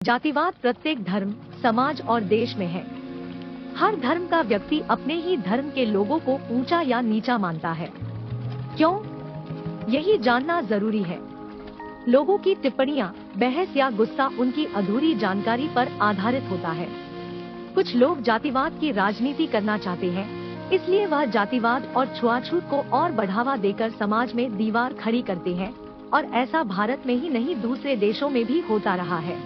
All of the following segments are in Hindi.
जातिवाद प्रत्येक धर्म, समाज और देश में है। हर धर्म का व्यक्ति अपने ही धर्म के लोगों को ऊंचा या नीचा मानता है। क्यों? यही जानना जरूरी है। लोगों की टिप्पणियां, बहस या गुस्सा उनकी अधूरी जानकारी पर आधारित होता है। कुछ लोग जातिवाद की राजनीति करना चाहते हैं, इसलिए वह जातिवाद और छुआछूत को और बढ़ावा देकर समाज में दीवार खड़ी करते हैं, और ऐसा भारत में ही नहीं दूसरे देशों में भी होता रहा है।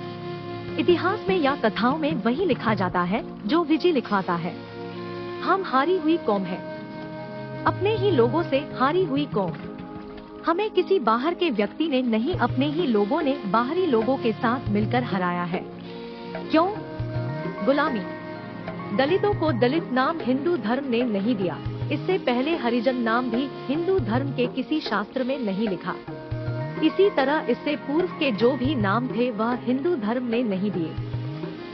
इतिहास में या कथाओं में वही लिखा जाता है जो विजय लिखवाता है। हम हारी हुई कौम है, अपने ही लोगों से हारी हुई कौम। हमें किसी बाहर के व्यक्ति ने नहीं, अपने ही लोगों ने बाहरी लोगों के साथ मिलकर हराया है। क्यों? गुलामी। दलितों को दलित नाम हिंदू धर्म ने नहीं दिया। इससे पहले हरिजन नाम भी हिंदू धर्म के किसी शास्त्र में नहीं लिखा। इसी तरह इससे पूर्व के जो भी नाम थे वह हिंदू धर्म ने नहीं दिए।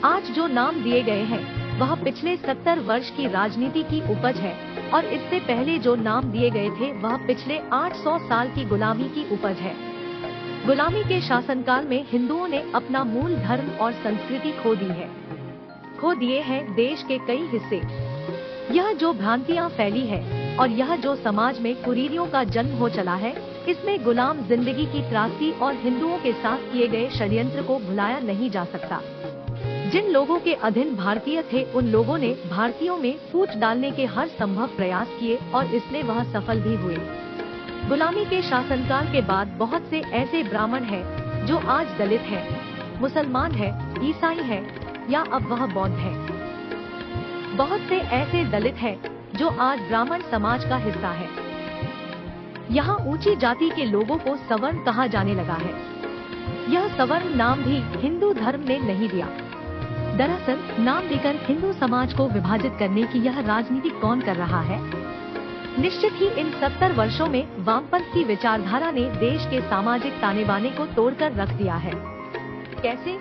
आज जो नाम दिए गए हैं वह पिछले 70 वर्ष की राजनीति की उपज है, और इससे पहले जो नाम दिए गए थे वह पिछले 800 साल की गुलामी की उपज है। गुलामी के शासनकाल में हिंदुओं ने अपना मूल धर्म और संस्कृति खो दी है, खो दिए हैं देश के कई हिस्से। यह जो भ्रांतियां फैली है और यह जो समाज में कुरीतियों का जन्म हो चला है, इसमें गुलाम जिंदगी की त्रासदी और हिंदुओं के साथ किए गए षड्यंत्र को भुलाया नहीं जा सकता। जिन लोगों के अधीन भारतीय थे उन लोगों ने भारतीयों में फूट डालने के हर संभव प्रयास किए और इसमें वह सफल भी हुए। गुलामी के शासनकाल के बाद बहुत से ऐसे ब्राह्मण हैं जो आज दलित हैं, मुसलमान हैं, ईसाई हैं या अब वह बौद्ध हैं। बहुत से ऐसे दलित हैं जो आज ब्राह्मण समाज का हिस्सा है। यहाँ ऊंची जाति के लोगों को सवर्ण कहा जाने लगा है। यह सवर्ण नाम भी हिंदू धर्म ने नहीं दिया। दरअसल नाम देकर हिंदू समाज को विभाजित करने की यह राजनीति कौन कर रहा है? निश्चित ही इन 70 वर्षों में वामपंथ की विचारधारा ने देश के सामाजिक ताने बाने को तोड़कर रख दिया है। कैसे?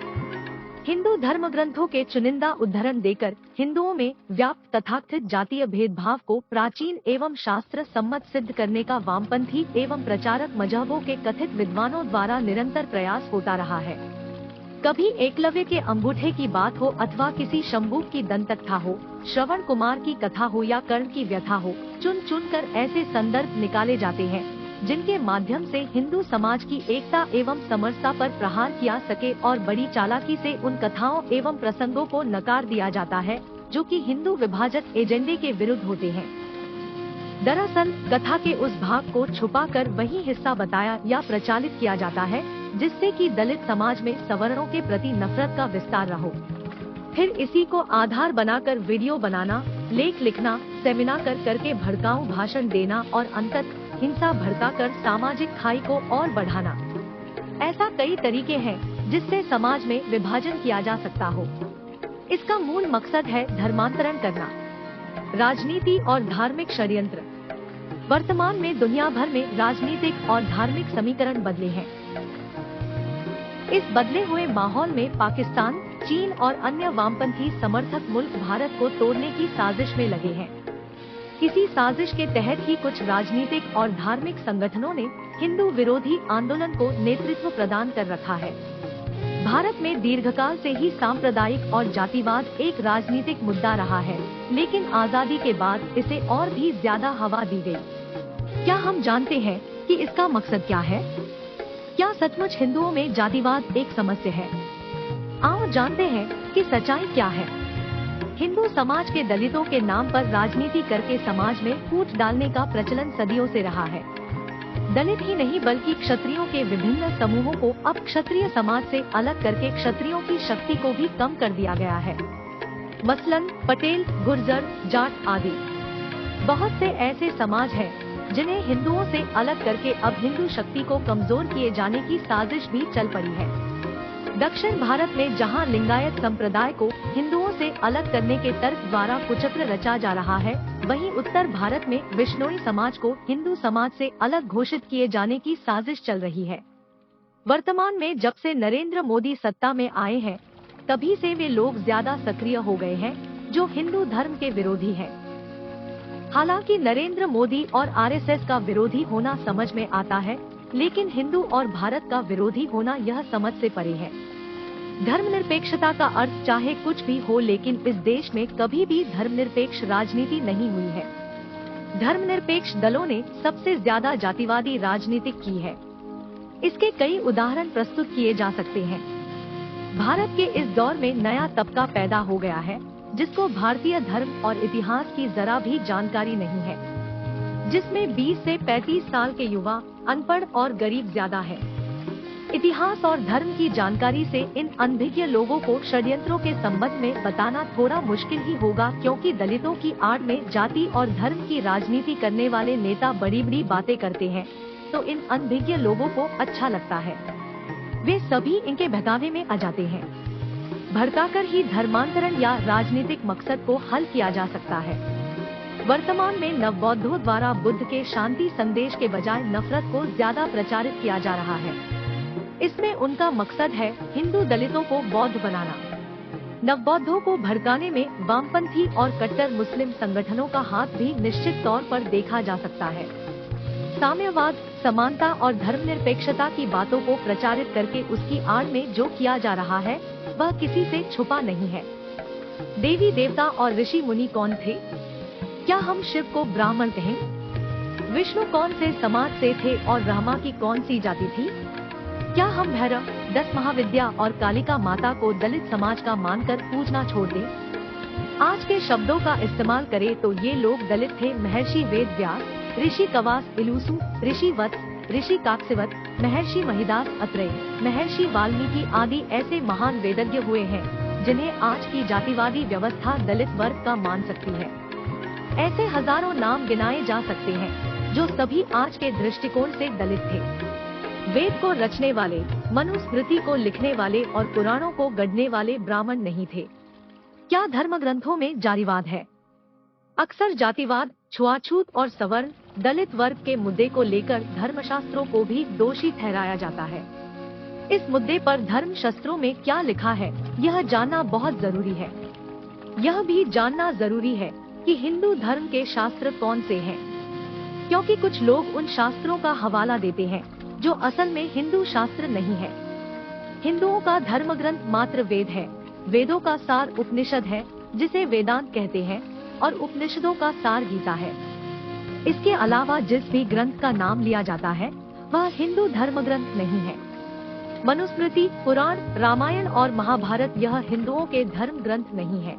हिंदू धर्म ग्रंथों के चुनिंदा उद्धरण देकर हिंदुओं में व्याप्त तथाकथित जातीय भेदभाव को प्राचीन एवं शास्त्र सम्मत सिद्ध करने का वामपंथी एवं प्रचारक मजहबों के कथित विद्वानों द्वारा निरंतर प्रयास होता रहा है। कभी एकलव्य के अंगूठे की बात हो अथवा किसी शंभू की दंतकथा हो, श्रवण कुमार की कथा हो या कर्ण की व्यथा हो, चुन चुन कर ऐसे संदर्भ निकाले जाते हैं जिनके माध्यम से हिंदू समाज की एकता एवं समरसता पर प्रहार किया सके, और बड़ी चालाकी से उन कथाओं एवं प्रसंगों को नकार दिया जाता है जो कि हिंदू विभाजन एजेंडे के विरुद्ध होते हैं। दरअसल कथा के उस भाग को छुपाकर वही हिस्सा बताया या प्रचालित किया जाता है जिससे कि दलित समाज में सवर्णों के प्रति नफरत का विस्तार रहो। फिर इसी को आधार बनाकर वीडियो बनाना, लेख लिखना, सेमिनार करके भड़काऊ भाषण देना और अंततः हिंसा भड़काकर सामाजिक खाई को और बढ़ाना। ऐसा कई तरीके हैं जिससे समाज में विभाजन किया जा सकता हो। इसका मूल मकसद है धर्मांतरण करना। राजनीति और धार्मिक षड्यंत्र। वर्तमान में दुनिया भर में राजनीतिक और धार्मिक समीकरण बदले हैं। इस बदले हुए माहौल में पाकिस्तान, चीन और अन्य वामपंथी समर्थक मुल्क भारत को तोड़ने की साजिश में लगे हैं। इसी साजिश के तहत ही कुछ राजनीतिक और धार्मिक संगठनों ने हिंदू विरोधी आंदोलन को नेतृत्व प्रदान कर रखा है। भारत में दीर्घकाल से ही सांप्रदायिक और जातिवाद एक राजनीतिक मुद्दा रहा है, लेकिन आजादी के बाद इसे और भी ज्यादा हवा दी गई। क्या हम जानते हैं कि इसका मकसद क्या है? क्या सचमुच हिंदुओं में जातिवाद एक समस्या है? आओ जानते हैं कि सच्चाई क्या है। हिंदू समाज के दलितों के नाम पर राजनीति करके समाज में फूट डालने का प्रचलन सदियों से रहा है। दलित ही नहीं बल्कि क्षत्रियों के विभिन्न समूहों को अब क्षत्रिय समाज से अलग करके क्षत्रियों की शक्ति को भी कम कर दिया गया है। मसलन पटेल, गुर्जर, जाट आदि बहुत से ऐसे समाज हैं जिन्हें हिंदुओं से अलग करके अब हिंदू शक्ति को कमजोर किए जाने की साजिश भी चल पड़ी है। दक्षिण भारत में जहां लिंगायत संप्रदाय को हिंदुओं से अलग करने के तर्क द्वारा कुचक्र रचा जा रहा है, वहीं उत्तर भारत में विश्नोई समाज को हिंदू समाज से अलग घोषित किए जाने की साजिश चल रही है। वर्तमान में जब से नरेंद्र मोदी सत्ता में आए हैं, तभी से वे लोग ज्यादा सक्रिय हो गए हैं जो हिंदू धर्म के विरोधी हैं। हालांकि नरेंद्र मोदी और आरएसएस का विरोधी होना समझ में आता है, लेकिन हिंदू और भारत का विरोधी होना यह समझ से परे है। धर्मनिरपेक्षता का अर्थ चाहे कुछ भी हो, लेकिन इस देश में कभी भी धर्मनिरपेक्ष राजनीति नहीं हुई है। धर्मनिरपेक्ष दलों ने सबसे ज्यादा जातिवादी राजनीति की है। इसके कई उदाहरण प्रस्तुत किए जा सकते हैं। भारत के इस दौर में नया तबका पैदा हो गया है जिसको भारतीय धर्म और इतिहास की जरा भी जानकारी नहीं है, जिसमें 20 से 35 साल के युवा, अनपढ़ और गरीब ज्यादा है। इतिहास और धर्म की जानकारी से इन अनभिज्ञ लोगों को षड्यंत्रों के संबंध में बताना थोड़ा मुश्किल ही होगा, क्योंकि दलितों की आड़ में जाति और धर्म की राजनीति करने वाले नेता बड़ी बड़ी बातें करते हैं तो इन अनभिज्ञ लोगों को अच्छा लगता है। वे सभी इनके बहकावे में आ जाते हैं। भड़काकर ही धर्मांतरण या राजनीतिक मकसद को हल किया जा सकता है। वर्तमान में नवबौद्धों द्वारा बुद्ध के शांति संदेश के बजाय नफरत को ज्यादा प्रचारित किया जा रहा है। इसमें उनका मकसद है हिंदू दलितों को बौद्ध बनाना। नवबौद्धों को भड़काने में वामपंथी और कट्टर मुस्लिम संगठनों का हाथ भी निश्चित तौर पर देखा जा सकता है। साम्यवाद, समानता और धर्मनिरपेक्षता की बातों को प्रचारित करके उसकी आड़ में जो किया जा रहा है वह किसी से छुपा नहीं है। देवी देवता और ऋषि मुनि कौन थे? क्या हम शिव को ब्राह्मण कहें? विष्णु कौन से समाज से थे और ब्रह्मा की कौन सी जाति थी? क्या हम भैरव, 10 महाविद्या और कालिका माता को दलित समाज का मानकर पूजना छोड़ दें? आज के शब्दों का इस्तेमाल करें तो ये लोग दलित थे। महर्षि वेद व्यास, ऋषि कवास इलूसु, ऋषि वत्स, ऋषि काकसिवत, महर्षि महिदास अत्रेय, महर्षि वाल्मीकि आदि ऐसे महान वेदज्ञ हुए हैं जिन्हें आज की जातिवादी व्यवस्था दलित वर्ग का मान सकती है। ऐसे हजारों नाम गिनाए जा सकते हैं जो सभी आज के दृष्टिकोण से दलित थे। वेद को रचने वाले, मनुस्मृति को लिखने वाले और पुराणों को गढ़ने वाले ब्राह्मण नहीं थे। क्या धर्म ग्रंथों में जातिवाद है? अक्सर जातिवाद, छुआछूत और सवर्ण दलित वर्ग के मुद्दे को लेकर धर्मशास्त्रों को भी दोषी ठहराया जाता है। इस मुद्दे पर धर्मशास्त्रों में क्या लिखा है यह जानना बहुत जरूरी है। यह भी जानना जरूरी है कि हिंदू धर्म के शास्त्र कौन से हैं, क्योंकि कुछ लोग उन शास्त्रों का हवाला देते हैं जो असल में हिंदू शास्त्र नहीं है। हिंदुओं का धर्म ग्रंथ मात्र वेद है। वेदों का सार उपनिषद है जिसे वेदांत कहते हैं, और उपनिषदों का सार गीता है। इसके अलावा जिस भी ग्रंथ का नाम लिया जाता है वह हिंदू धर्म ग्रंथ नहीं है। मनुस्मृति, पुराण, रामायण और महाभारत यह हिंदुओं के धर्म ग्रंथ नहीं है।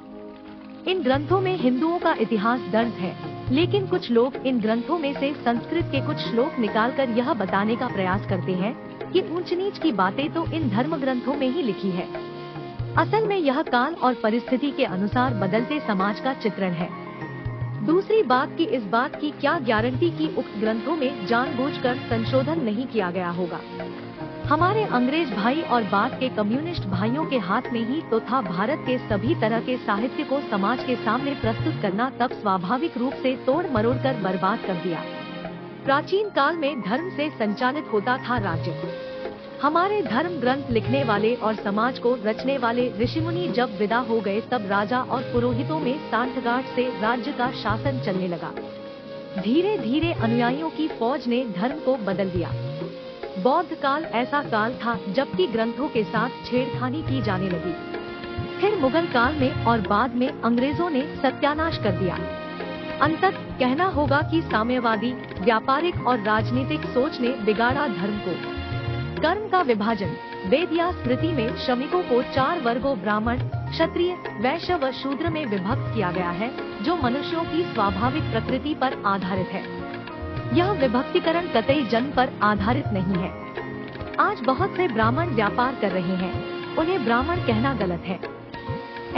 इन ग्रंथों में हिंदुओं का इतिहास दर्ज है, लेकिन कुछ लोग इन ग्रंथों में से संस्कृत के कुछ श्लोक निकालकर यह बताने का प्रयास करते हैं कि ऊंच नीच की बातें तो इन धर्म ग्रंथों में ही लिखी है। असल में यह काल और परिस्थिति के अनुसार बदलते समाज का चित्रण है। दूसरी बात कि इस बात की क्या गारंटी कि उक्त ग्रंथों में जानबूझकर संशोधन नहीं किया गया होगा। हमारे अंग्रेज भाई और बाद के कम्युनिस्ट भाइयों के हाथ में ही तो था भारत के सभी तरह के साहित्य को समाज के सामने प्रस्तुत करना, तब स्वाभाविक रूप से तोड़ मरोड़ कर बर्बाद कर दिया। प्राचीन काल में धर्म से संचालित होता था राज्य। हमारे धर्म ग्रंथ लिखने वाले और समाज को रचने वाले ऋषिमुनि जब विदा हो गए तब राजा और पुरोहितों में सांठगांठ से राज्य का शासन चलने लगा। धीरे धीरे अनुयायियों की फौज ने धर्म को बदल दिया। बौद्ध काल ऐसा काल था जबकि ग्रंथों के साथ छेड़खानी की जाने लगी। फिर मुगल काल में और बाद में अंग्रेजों ने सत्यानाश कर दिया। अंततः कहना होगा कि साम्यवादी, व्यापारिक और राजनीतिक सोच ने बिगाड़ा धर्म को। कर्म का विभाजन, वेद या स्मृति में श्रमिकों को 4 वर्गों ब्राह्मण, क्षत्रिय, वैश्य व शूद्र में विभक्त किया गया है, जो मनुष्यों की स्वाभाविक प्रकृति पर आधारित है। यह विभक्तिकरण कतई जन्म पर आधारित नहीं है। आज बहुत से ब्राह्मण व्यापार कर रहे हैं, उन्हें ब्राह्मण कहना गलत है।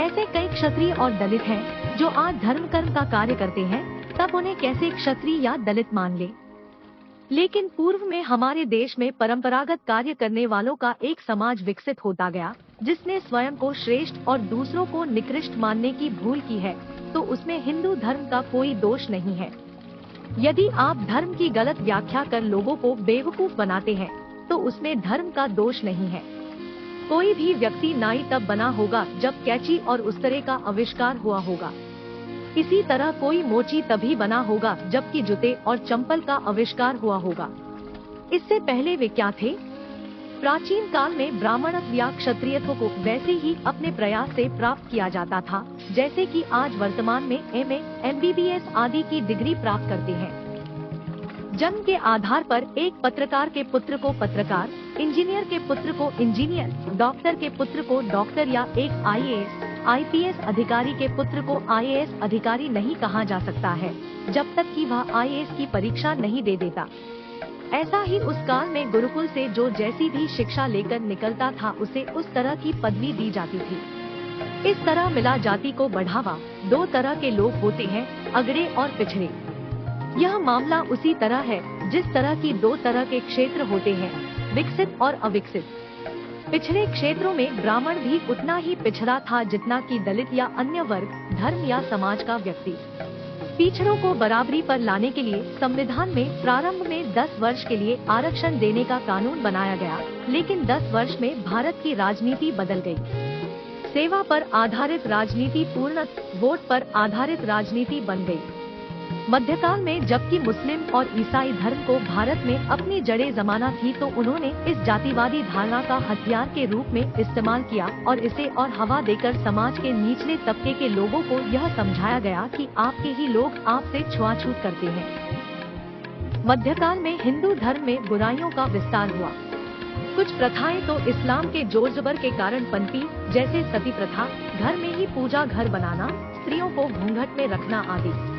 ऐसे कई क्षत्रिय और दलित हैं जो आज धर्म कर्म का कार्य करते हैं, तब उन्हें कैसे क्षत्रिय या दलित मान ले। लेकिन पूर्व में हमारे देश में परंपरागत कार्य करने वालों का एक समाज विकसित होता गया, जिसने स्वयं को श्रेष्ठ और दूसरों को निकृष्ट मानने की भूल की है, तो उसमें हिंदू धर्म का कोई दोष नहीं है। यदि आप धर्म की गलत व्याख्या कर लोगों को बेवकूफ बनाते हैं, तो उसमें धर्म का दोष नहीं है। कोई भी व्यक्ति नाई तब बना होगा जब कैंची और उस्तरे का आविष्कार हुआ होगा। इसी तरह कोई मोची तभी बना होगा जबकि जूते और चंपल का आविष्कार हुआ होगा। इससे पहले वे क्या थे? प्राचीन काल में ब्राह्मणत्व या क्षत्रियत्व को वैसे ही अपने प्रयास से प्राप्त किया जाता था जैसे कि आज वर्तमान में एमए, एमबीबीएस आदि की डिग्री प्राप्त करते हैं। जन्म के आधार पर एक पत्रकार के पुत्र को पत्रकार, इंजीनियर के पुत्र को इंजीनियर, डॉक्टर के पुत्र को डॉक्टर या एक आईएएस, आईपीएस अधिकारी के पुत्र को आईएएस अधिकारी नहीं कहा जा सकता है जब तक कि वह आईएएस की परीक्षा नहीं दे देता। ऐसा ही उस काल में गुरुकुल से जो जैसी भी शिक्षा लेकर निकलता था उसे उस तरह की पदवी दी जाती थी। इस तरह मिला जाति को बढ़ावा। दो तरह के लोग होते हैं, अगड़े और पिछड़े। यह मामला उसी तरह है जिस तरह की दो तरह के क्षेत्र होते हैं, विकसित और अविकसित। पिछड़े क्षेत्रों में ब्राह्मण भी उतना ही पिछड़ा था जितना कि दलित या अन्य वर्ग, धर्म या समाज का व्यक्ति। पिछड़ों को बराबरी पर लाने के लिए संविधान में प्रारंभ में 10 वर्ष के लिए आरक्षण देने का कानून बनाया गया, लेकिन 10 वर्ष में भारत की राजनीति बदल गई। सेवा पर आधारित राजनीति पूर्णतः वोट पर आधारित राजनीति बन गई। मध्यकाल में जबकि मुस्लिम और ईसाई धर्म को भारत में अपनी जड़ें जमाना थी तो उन्होंने इस जातिवादी धारणा का हथियार के रूप में इस्तेमाल किया और इसे और हवा देकर समाज के निचले तबके के लोगों को यह समझाया गया कि आपके ही लोग आपसे छुआछूत करते हैं। मध्यकाल में हिंदू धर्म में बुराइयों का विस्तार हुआ। कुछ प्रथाएं तो इस्लाम के जोर जबर के कारण पनपी, जैसे सती प्रथा, घर में ही पूजा घर बनाना, स्त्रियों को घूंघट में रखना आदि।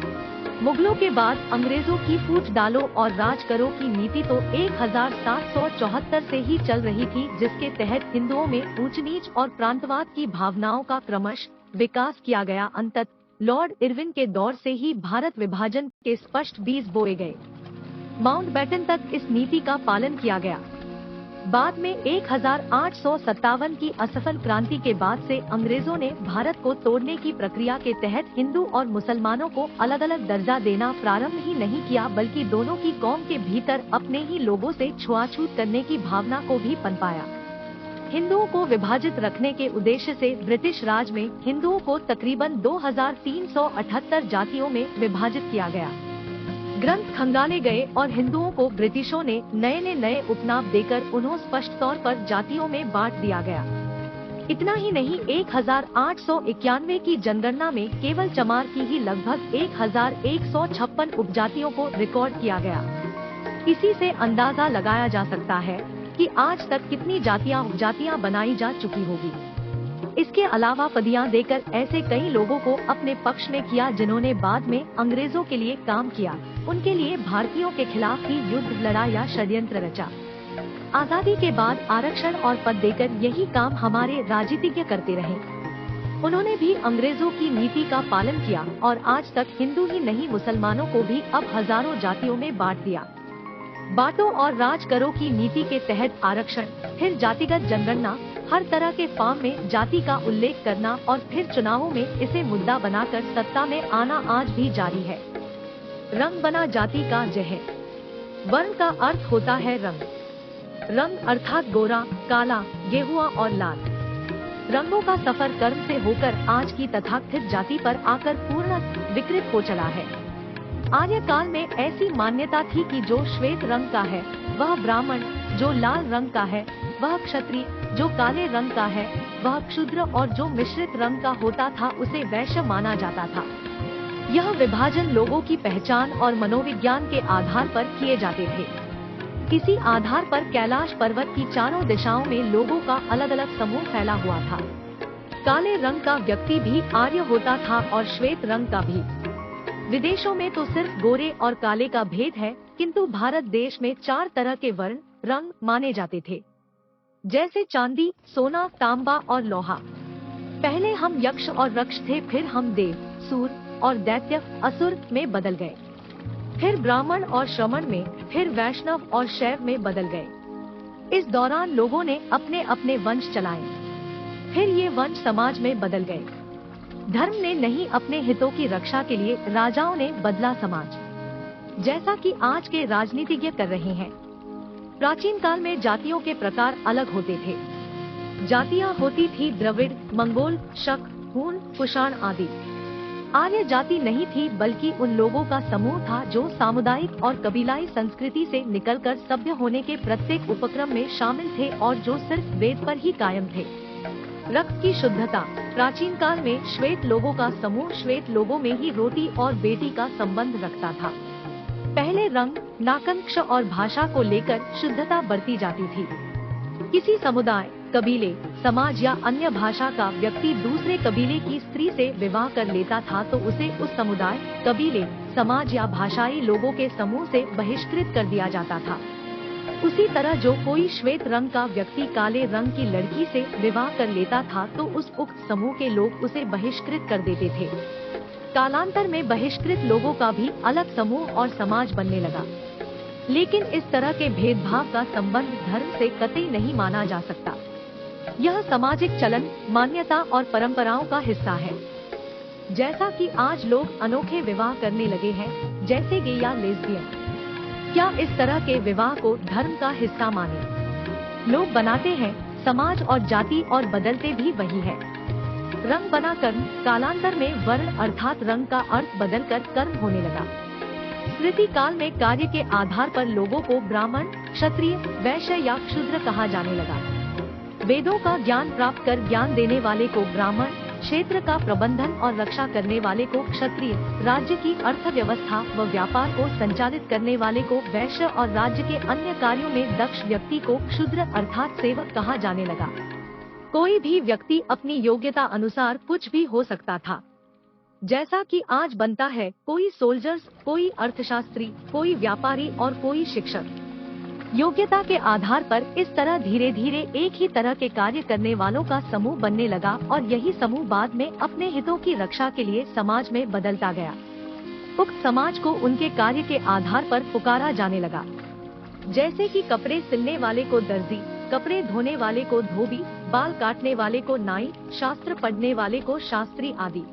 मुगलों के बाद अंग्रेजों की फूट डालो और राज करो की नीति तो 1774 से ही चल रही थी, जिसके तहत हिंदुओं में ऊंच नीच और प्रांतवाद की भावनाओं का क्रमश विकास किया गया। अंततः लॉर्ड इरविन के दौर से ही भारत विभाजन के स्पष्ट बीज बोए गए। माउंटबेटन तक इस नीति का पालन किया गया। बाद में 1857 की असफल क्रांति के बाद से अंग्रेजों ने भारत को तोड़ने की प्रक्रिया के तहत हिंदू और मुसलमानों को अलग अलग दर्जा देना प्रारंभ ही नहीं किया, बल्कि दोनों की कौम के भीतर अपने ही लोगों से छुआछूत करने की भावना को भी पनपाया। हिंदुओं को विभाजित रखने के उद्देश्य से ब्रिटिश राज में हिंदुओं को तकरीबन 2378 जातियों में विभाजित किया गया। ग्रंथ खंगाले गए और हिंदुओं को ब्रिटिशों ने नए उपनाम देकर उन्हें स्पष्ट तौर पर जातियों में बांट दिया गया। इतना ही नहीं, 1891 की जनगणना में केवल चमार की ही लगभग 1156 उपजातियों को रिकॉर्ड किया गया। इसी से अंदाजा लगाया जा सकता है कि आज तक कितनी जातियां उपजातियां बनाई जा चुकी होगी। इसके अलावा फदियां देकर ऐसे कई लोगों को अपने पक्ष में किया जिन्होंने बाद में अंग्रेजों के लिए काम किया, उनके लिए भारतीयों के खिलाफ ही युद्ध लड़ा या षड्यंत्र रचा। आजादी के बाद आरक्षण और पद देकर यही काम हमारे राजनीतिज्ञ करते रहे। उन्होंने भी अंग्रेजों की नीति का पालन किया और आज तक हिंदू ही नहीं मुसलमानों को भी अब हजारों जातियों में बांट दिया। बांटो और राज करो की नीति के तहत आरक्षण, फिर जातिगत जनगणना, हर तरह के फॉर्म में जाति का उल्लेख करना और फिर चुनावों में इसे मुद्दा बनाकर सत्ता में आना आज भी जारी है। रंग बना जाति का जहर। वर्ण का अर्थ होता है रंग। रंग अर्थात गोरा, काला, गेहुआ और लाल। रंगों का सफर कर्म से होकर आज की तथाकथित जाति पर आकर पूर्ण विकृत हो चला है। आर्य काल में ऐसी मान्यता थी कि जो श्वेत रंग का है वह ब्राह्मण, जो लाल रंग का है वह क्षत्रिय, जो काले रंग का है वह क्षूद्र और जो मिश्रित रंग का होता था उसे वैश्य माना जाता था। यह विभाजन लोगों की पहचान और मनोविज्ञान के आधार पर किए जाते थे। इसी आधार पर कैलाश पर्वत की चारों दिशाओं में लोगों का अलग अलग समूह फैला हुआ था। काले रंग का व्यक्ति भी आर्य होता था और श्वेत रंग का भी। विदेशों में तो सिर्फ गोरे और काले का भेद है, किंतु भारत देश में 4 तरह के वर्ण रंग माने जाते थे, जैसे चांदी, सोना, तांबा और लोहा। पहले हम यक्ष और रक्ष थे, फिर हम देव, सूर और दैत्य, असुर में बदल गए, फिर ब्राह्मण और श्रमण में, फिर वैष्णव और शैव में बदल गए। इस दौरान लोगों ने अपने अपने वंश चलाए, फिर ये वंश समाज में बदल गए। धर्म ने नहीं, अपने हितों की रक्षा के लिए राजाओं ने बदला समाज, जैसा कि आज के राजनीतिज्ञ कर रहे हैं। प्राचीन काल में जातियों के प्रकार अलग होते थे। जातियां होती थी द्रविड़, मंगोल, शक, हूण, कुषाण आदि। आर्य जाति नहीं थी, बल्कि उन लोगों का समूह था जो सामुदायिक और कबीलाई संस्कृति से निकलकर सभ्य होने के प्रत्येक उपक्रम में शामिल थे और जो सिर्फ वेद पर ही कायम थे। रक्त की शुद्धता। प्राचीन काल में श्वेत लोगों का समूह श्वेत लोगों में ही रोटी और बेटी का संबंध रखता था। पहले रंग, नाकंक्ष और भाषा को लेकर शुद्धता बरती जाती थी। किसी समुदाय, कबीले, समाज या अन्य भाषा का व्यक्ति दूसरे कबीले की स्त्री से विवाह कर लेता था तो उसे उस समुदाय, कबीले, समाज या भाषाई लोगों के समूह से बहिष्कृत कर दिया जाता था। उसी तरह जो कोई श्वेत रंग का व्यक्ति काले रंग की लड़की से विवाह कर लेता था तो उस उक्त समूह के लोग उसे बहिष्कृत कर देते थे। कालांतर में बहिष्कृत लोगों का भी अलग समूह और समाज बनने लगा। लेकिन इस तरह के भेदभाव का संबंध धर्म से कतई नहीं माना जा सकता। यह सामाजिक चलन, मान्यता और परंपराओं का हिस्सा है। जैसा कि आज लोग अनोखे विवाह करने लगे हैं, जैसे गे या लेस्बियन, क्या इस तरह के विवाह को धर्म का हिस्सा माने? लोग बनाते हैं, समाज और जाति और बदलते भी वही है। रंग बना कर्म, कालांतर में वर्ण अर्थात रंग का अर्थ बदलकर कर्म होने लगा। स्मृति काल में कार्य के आधार पर लोगों को ब्राह्मण, क्षत्रिय, वैश्य या क्षूद्र कहा जाने लगा। वेदों का ज्ञान प्राप्त कर ज्ञान देने वाले को ब्राह्मण, क्षेत्र का प्रबंधन और रक्षा करने वाले को क्षत्रिय, राज्य की अर्थव्यवस्था व व्यापार को संचालित करने वाले को वैश्य और राज्य के अन्य कार्यों में दक्ष व्यक्ति को क्षुद्र अर्थात सेवक कहा जाने लगा। कोई भी व्यक्ति अपनी योग्यता अनुसार कुछ भी हो सकता था। जैसा कि आज बनता है, कोई सोल्जर्स, कोई अर्थशास्त्री, कोई व्यापारी और कोई शिक्षक। योग्यता के आधार पर इस तरह धीरे धीरे एक ही तरह के कार्य करने वालों का समूह बनने लगा और यही समूह बाद में अपने हितों की रक्षा के लिए समाज में बदलता गया। उक्त समाज को उनके कार्य के आधार पर पुकारा जाने लगा। जैसे कि कपड़े सिलने वाले को दर्जी, कपड़े धोने वाले को धोबी, बाल काटने वाले को नाई, शास्त्र पढ़ने वाले को शास्त्री आदि।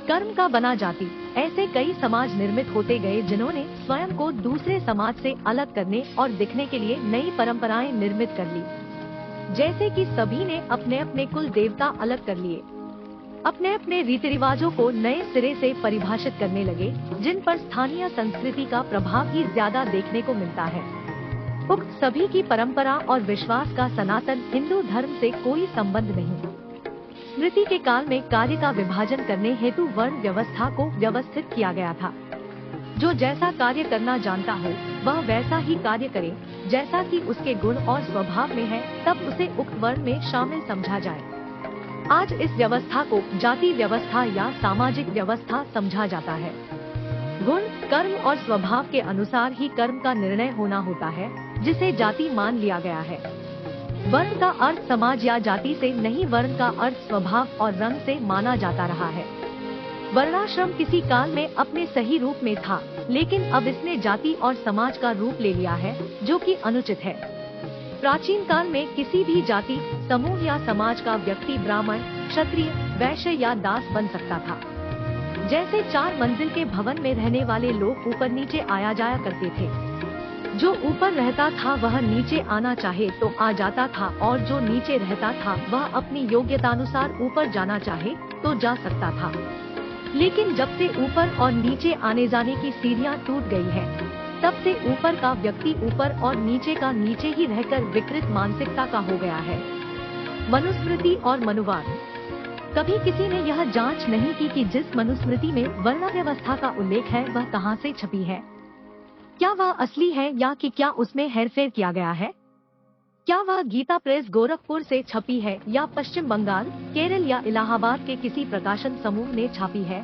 कर्म का बना जाति। ऐसे कई समाज निर्मित होते गए जिन्होंने स्वयं को दूसरे समाज से अलग करने और दिखने के लिए नई परंपराएं निर्मित कर ली। जैसे कि सभी ने अपने अपने कुल देवता अलग कर लिए, अपने अपने रीति रिवाजों को नए सिरे से परिभाषित करने लगे, जिन पर स्थानीय संस्कृति का प्रभाव ही ज्यादा देखने को मिलता है। उक्त सभी की परंपरा और विश्वास का सनातन हिंदू धर्म से कोई संबंध नहीं। स्मृति के काल में कार्य का विभाजन करने हेतु वर्ण व्यवस्था को व्यवस्थित किया गया था। जो जैसा कार्य करना जानता हो वह वैसा ही कार्य करे, जैसा कि उसके गुण और स्वभाव में है, तब उसे उक्त वर्ण में शामिल समझा जाए। आज इस व्यवस्था को जाति व्यवस्था या सामाजिक व्यवस्था समझा जाता है। गुण, कर्म और स्वभाव के अनुसार ही कर्म का निर्णय होना होता है, जिसे जाति मान लिया गया है। वर्ण का अर्थ समाज या जाति से नहीं, वर्ण का अर्थ स्वभाव और रंग से माना जाता रहा है। वर्णाश्रम किसी काल में अपने सही रूप में था, लेकिन अब इसने जाति और समाज का रूप ले लिया है, जो कि अनुचित है। प्राचीन काल में किसी भी जाति, समूह या समाज का व्यक्ति ब्राह्मण, क्षत्रिय, वैश्य या दास बन सकता था। जैसे 4 मंजिल के भवन में रहने वाले लोग ऊपर नीचे आया जाया करते थे। जो ऊपर रहता था वह नीचे आना चाहे तो आ जाता था, और जो नीचे रहता था वह अपनी योग्यतानुसार ऊपर जाना चाहे तो जा सकता था। लेकिन जब से ऊपर और नीचे आने जाने की सीढ़ियां टूट गई है, तब से ऊपर का व्यक्ति ऊपर और नीचे का नीचे ही रहकर विकृत मानसिकता का हो गया है। मनुस्मृति और मनुवाद। कभी किसी ने यह जांच नहीं की कि जिस मनुस्मृति में वर्ण व्यवस्था का उल्लेख है वह कहां से छपी है। क्या वह असली है या कि क्या उसमें हेरफेर किया गया है? क्या वह गीता प्रेस गोरखपुर से छपी है या पश्चिम बंगाल, केरल या इलाहाबाद के किसी प्रकाशन समूह ने छापी है?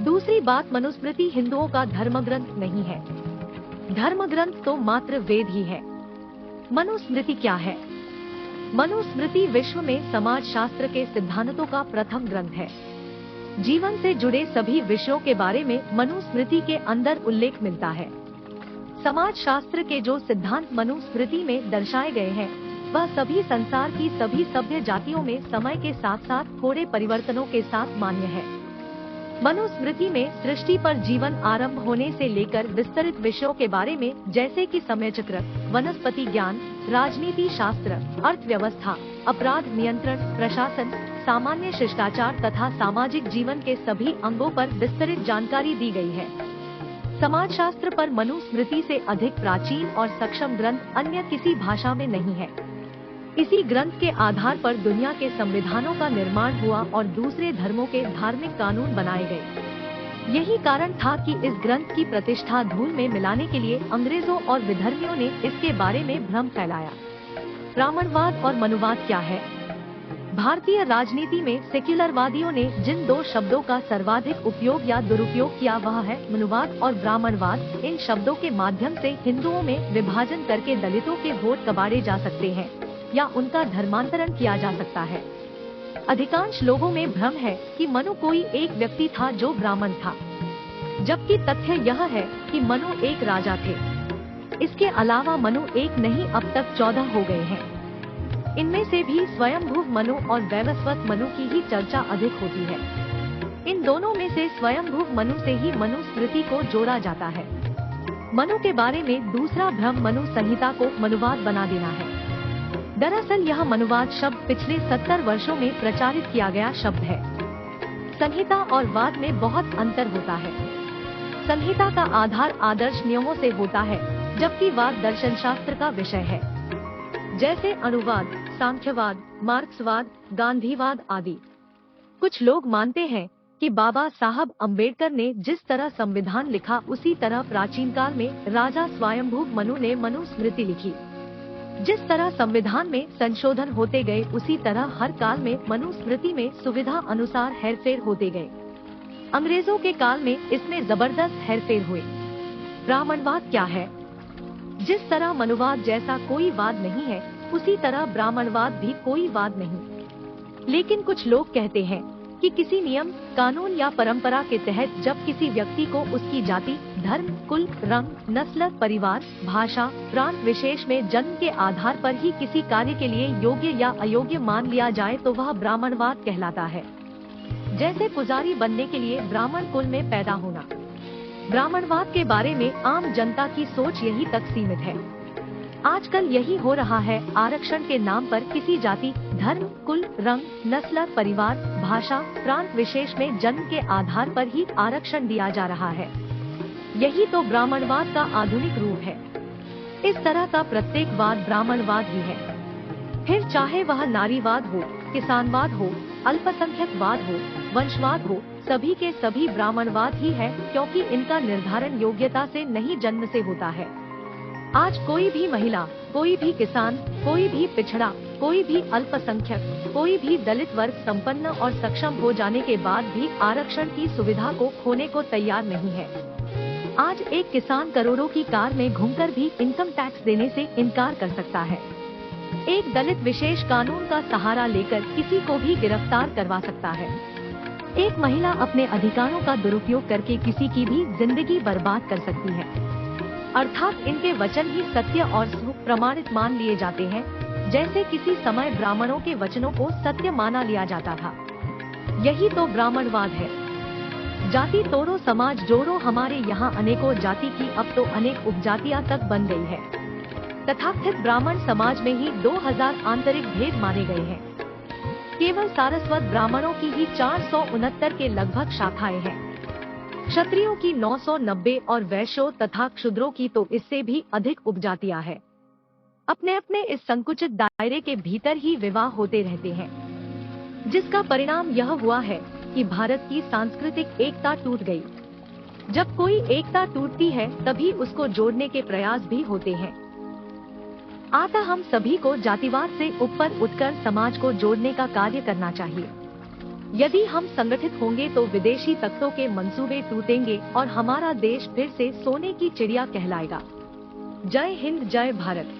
दूसरी बात, मनुस्मृति हिंदुओं का धर्म ग्रंथ नहीं है। धर्म ग्रंथ तो मात्र वेद ही है। मनुस्मृति क्या है? मनुस्मृति विश्व में समाज शास्त्र के सिद्धांतों का प्रथम ग्रंथ है। जीवन से जुड़े सभी विषयों के बारे में मनुस्मृति के अंदर उल्लेख मिलता है। समाज शास्त्र के जो सिद्धांत मनुस्मृति में दर्शाए गए हैं, वह सभी संसार की सभी सभ्य जातियों में समय के साथ साथ थोड़े परिवर्तनों के साथ मान्य है। मनुस्मृति में सृष्टि पर जीवन आरंभ होने से लेकर विस्तृत विषयों के बारे में, जैसे कि समय चक्र, वनस्पति ज्ञान, राजनीति शास्त्र, अर्थव्यवस्था, अपराध नियंत्रण, प्रशासन, सामान्य शिष्टाचार तथा सामाजिक जीवन के सभी अंगों पर विस्तृत जानकारी दी गई है। समाजशास्त्र पर मनुस्मृति से अधिक प्राचीन और सक्षम ग्रंथ अन्य किसी भाषा में नहीं है। इसी ग्रंथ के आधार पर दुनिया के संविधानों का निर्माण हुआ और दूसरे धर्मों के धार्मिक कानून बनाए गए। यही कारण था कि इस ग्रंथ की प्रतिष्ठा धूल में मिलाने के लिए अंग्रेजों और विधर्मियों ने इसके बारे में भ्रम फैलाया। ब्राह्मणवाद और मनुवाद क्या है? भारतीय राजनीति में सेक्युलरवादियों ने जिन दो शब्दों का सर्वाधिक उपयोग या दुरुपयोग किया वह है मनुवाद और ब्राह्मणवाद। इन शब्दों के माध्यम से हिंदुओं में विभाजन करके दलितों के वोट कबाड़े जा सकते हैं या उनका धर्मांतरण किया जा सकता है। अधिकांश लोगों में भ्रम है कि मनु कोई एक व्यक्ति था जो ब्राह्मण था, जबकि तथ्य यह है कि मनु एक राजा थे। इसके अलावा मनु एक नहीं, अब तक 14 हो गए हैं। इनमें से भी स्वयंभू मनु और वैवस्वत मनु की ही चर्चा अधिक होती है। इन दोनों में से स्वयंभू मनु से ही मनुस्मृति को जोड़ा जाता है। मनु के बारे में दूसरा भ्रम मनु संहिता को मनुवाद बना देना है। दरअसल यह मनुवाद शब्द पिछले 70 वर्षों में प्रचारित किया गया शब्द है। संहिता और वाद में बहुत अंतर होता है। संहिता का आधार आदर्श नियमों से होता है, जबकि वाद दर्शन शास्त्र का विषय है, जैसे अणुवाद, सांख्यवाद, मार्क्सवाद, गांधीवाद आदि। कुछ लोग मानते हैं कि बाबा साहब अम्बेडकर ने जिस तरह संविधान लिखा उसी तरह प्राचीन काल में राजा स्वयंभू मनु ने मनुस्मृति लिखी। जिस तरह संविधान में संशोधन होते गए उसी तरह हर काल में मनुस्मृति में सुविधा अनुसार हेरफेर होते गए। अंग्रेजों के काल में इसमें जबरदस्त हेरफेर हुए। ब्राह्मणवाद क्या है? जिस तरह मनुवाद जैसा कोई वाद नहीं है, उसी तरह ब्राह्मणवाद भी कोई वाद नहीं। लेकिन कुछ लोग कहते हैं कि किसी नियम, कानून या परंपरा के तहत जब किसी व्यक्ति को उसकी जाति, धर्म, कुल, रंग, नस्ल, परिवार, भाषा, प्रांत विशेष में जन्म के आधार पर ही किसी कार्य के लिए योग्य या अयोग्य मान लिया जाए तो वह ब्राह्मणवाद कहलाता है। जैसे पुजारी बनने के लिए ब्राह्मण कुल में पैदा होना। ब्राह्मणवाद के बारे में आम जनता की सोच यही तक सीमित है। आजकल यही हो रहा है। आरक्षण के नाम पर किसी जाति, धर्म, कुल, रंग, नस्ल, परिवार, भाषा, प्रांत विशेष में जन्म के आधार पर ही आरक्षण दिया जा रहा है। यही तो ब्राह्मणवाद का आधुनिक रूप है। इस तरह का प्रत्येक वाद ब्राह्मणवाद ही है। फिर चाहे वह नारीवाद हो, किसानवाद हो, अल्पसंख्यकवाद हो, वंशवाद हो, सभी के सभी ब्राह्मणवाद ही है, क्योंकि इनका निर्धारण योग्यता से नहीं जन्म से होता है। आज कोई भी महिला, कोई भी किसान, कोई भी पिछड़ा, कोई भी अल्पसंख्यक, कोई भी दलित वर्ग संपन्न और सक्षम हो जाने के बाद भी आरक्षण की सुविधा को खोने को तैयार नहीं है। आज एक किसान करोड़ों की कार में घूमकर भी इनकम टैक्स देने से इनकार कर सकता है। एक दलित विशेष कानून का सहारा लेकर किसी को भी गिरफ्तार करवा सकता है। एक महिला अपने अधिकारों का दुरुपयोग करके किसी की भी जिंदगी बर्बाद कर सकती है। अर्थात इनके वचन ही सत्य और प्रमाणित मान लिए जाते हैं, जैसे किसी समय ब्राह्मणों के वचनों को सत्य माना लिया जाता था। यही तो ब्राह्मणवाद है। जाति तोड़ो समाज जोड़ो। हमारे यहाँ अनेकों जाति की अब तो अनेक उपजातियाँ तक बन गई है। तथाकथित ब्राह्मण समाज में ही 2000 आंतरिक भेद माने गए हैं। केवल सारस्वत ब्राह्मणों की ही 469 के लगभग शाखाएं हैं। क्षत्रियों की 990 और वैश्यों तथा क्षुद्रों की तो इससे भी अधिक उपजातियां हैं। अपने अपने इस संकुचित दायरे के भीतर ही विवाह होते रहते हैं, जिसका परिणाम यह हुआ है कि भारत की सांस्कृतिक एकता टूट गई। जब कोई एकता टूटती है तभी उसको जोड़ने के प्रयास भी होते हैं। अतः हम सभी को जातिवाद से ऊपर उठकर समाज को जोड़ने का कार्य करना चाहिए। यदि हम संगठित होंगे तो विदेशी तख्तों के मंसूबे टूटेंगे और हमारा देश फिर से सोने की चिड़िया कहलाएगा। जय हिंद, जय भारत।